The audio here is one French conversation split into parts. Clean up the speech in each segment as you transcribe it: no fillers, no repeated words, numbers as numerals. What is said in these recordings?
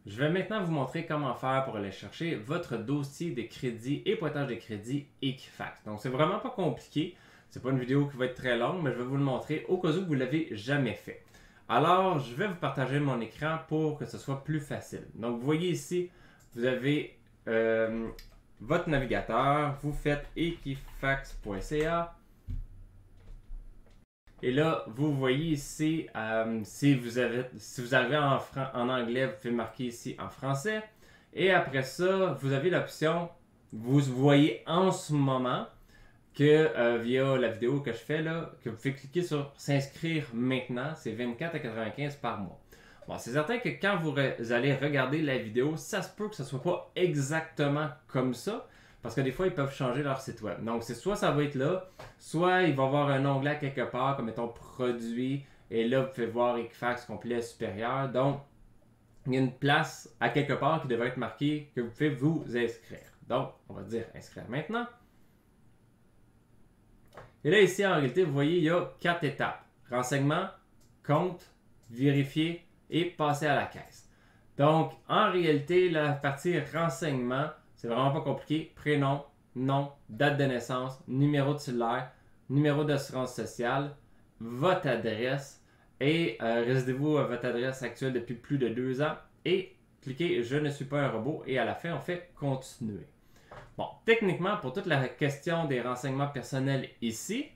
Je vais maintenant vous montrer comment faire pour aller chercher votre dossier de crédit et pointage de crédit Equifax. Donc c'est vraiment pas compliqué, c'est pas une vidéo qui va être très longue, mais je vais vous le montrer au cas où vous ne l'avez jamais fait. Alors je vais vous partager mon écran pour que ce soit plus facile. Donc vous voyez ici, vous avez votre navigateur, vous faites equifax.ca. Et là, vous voyez ici, si vous arrivez en anglais, vous pouvez marquer ici en français. Et après ça, vous avez l'option, vous voyez en ce moment que via la vidéo que je fais là, que vous pouvez cliquer sur s'inscrire maintenant, c'est 24,95 par mois. Bon, c'est certain que quand vous allez regarder la vidéo, ça se peut que ce ne soit pas exactement comme ça. Parce que des fois, ils peuvent changer leur site web. Donc, c'est soit ça va être là, soit il va y avoir un onglet quelque part, comme mettons produit, et là, vous pouvez voir Equifax complet supérieur. Donc, il y a une place à quelque part qui devrait être marquée que vous pouvez vous inscrire. Donc, on va dire inscrire maintenant. Et là, ici, en réalité, vous voyez, il y a 4 étapes. Renseignement, compte, vérifier et passer à la caisse. Donc, en réalité, la partie renseignement, c'est vraiment pas compliqué. Prénom, nom, date de naissance, numéro de cellulaire, numéro d'assurance sociale, votre adresse et résidez-vous à votre adresse actuelle depuis plus de 2 ans et cliquez Je ne suis pas un robot et à la fin, on fait Continuer. Bon, techniquement, pour toute la question des renseignements personnels ici,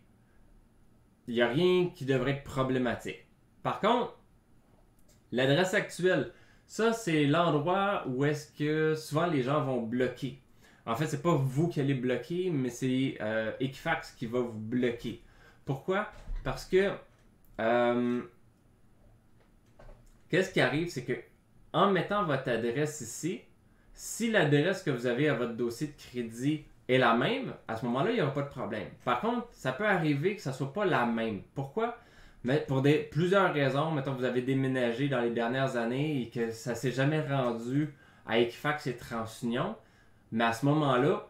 il n'y a rien qui devrait être problématique. Par contre, l'adresse actuelle, ça, c'est l'endroit où est-ce que souvent les gens vont bloquer. En fait, c'est pas vous qui allez bloquer, mais c'est Equifax qui va vous bloquer. Pourquoi? Parce que qu'est-ce qui arrive, c'est que en mettant votre adresse ici, si l'adresse que vous avez à votre dossier de crédit est la même, à ce moment-là, il n'y aura pas de problème. Par contre, ça peut arriver que ça ne soit pas la même. Pourquoi? Mais pour plusieurs raisons, mettons vous avez déménagé dans les dernières années et que ça ne s'est jamais rendu à Equifax et TransUnion, mais à ce moment-là,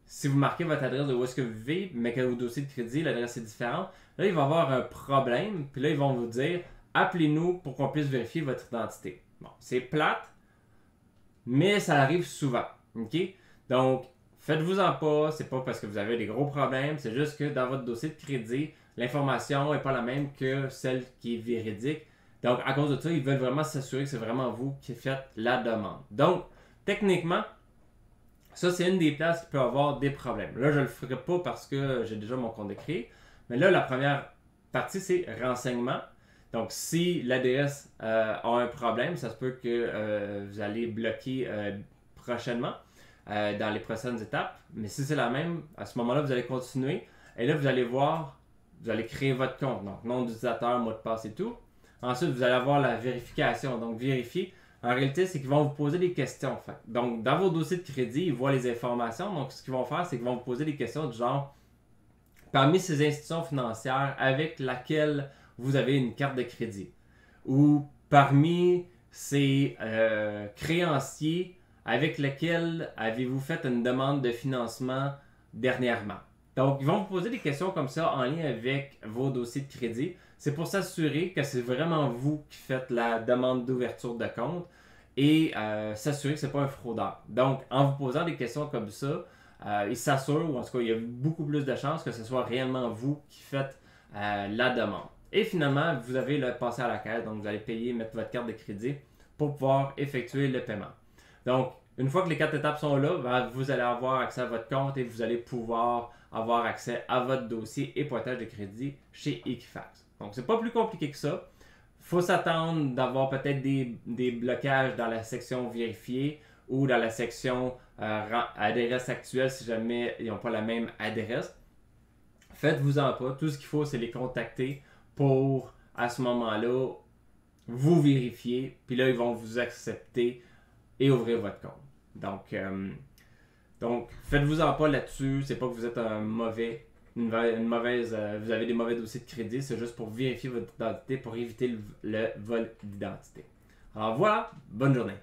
si vous marquez votre adresse de où est-ce que vous vivez, mais que votre dossier de crédit, l'adresse est différente, là, il va y avoir un problème, puis là, ils vont vous dire « Appelez-nous pour qu'on puisse vérifier votre identité ». Bon, c'est plate, mais ça arrive souvent, ok? Donc, faites-vous-en pas, c'est pas parce que vous avez des gros problèmes, c'est juste que dans votre dossier de crédit, l'information n'est pas la même que celle qui est véridique. Donc, à cause de ça, ils veulent vraiment s'assurer que c'est vraiment vous qui faites la demande. Donc, techniquement, ça, c'est une des places qui peut avoir des problèmes. Là, je ne le ferai pas parce que j'ai déjà mon compte de crédit. Mais là, la première partie, c'est renseignement. Donc, si l'ADS a un problème, ça se peut que vous allez bloquer prochainement dans les prochaines étapes. Mais si c'est la même, à ce moment-là, vous allez continuer. Et là, vous allez voir, vous allez créer votre compte. Donc, nom d'utilisateur, mot de passe et tout. Ensuite, vous allez avoir la vérification. Donc, vérifier. En réalité, c'est qu'ils vont vous poser des questions. Donc, dans vos dossiers de crédit, ils voient les informations. Donc, ce qu'ils vont faire, c'est qu'ils vont vous poser des questions du genre, parmi ces institutions financières avec laquelle vous avez une carte de crédit, ou parmi ces créanciers avec lesquels avez-vous fait une demande de financement dernièrement. Donc, ils vont vous poser des questions comme ça en lien avec vos dossiers de crédit. C'est pour s'assurer que c'est vraiment vous qui faites la demande d'ouverture de compte et s'assurer que ce n'est pas un fraudeur. Donc, en vous posant des questions comme ça, ils s'assurent, ou en tout cas, il y a beaucoup plus de chances que ce soit réellement vous qui faites la demande. Et finalement, vous avez le passer à la caisse, donc vous allez payer, mettre votre carte de crédit pour pouvoir effectuer le paiement. Donc, une fois que les 4 étapes sont là, vous allez avoir accès à votre compte et vous allez pouvoir avoir accès à votre dossier et pointage de crédit chez Equifax. Donc, c'est pas plus compliqué que ça. Il faut s'attendre d'avoir peut-être des blocages dans la section vérifier ou dans la section adresse actuelle si jamais ils n'ont pas la même adresse. Faites-vous-en pas. Tout ce qu'il faut, c'est les contacter pour, à ce moment-là, vous vérifier. Puis là, ils vont vous accepter et ouvrir votre compte. Donc faites-vous-en pas là-dessus. C'est pas que vous êtes vous avez des mauvais dossiers de crédit. C'est juste pour vérifier votre identité, pour éviter le vol d'identité. Alors voilà, bonne journée.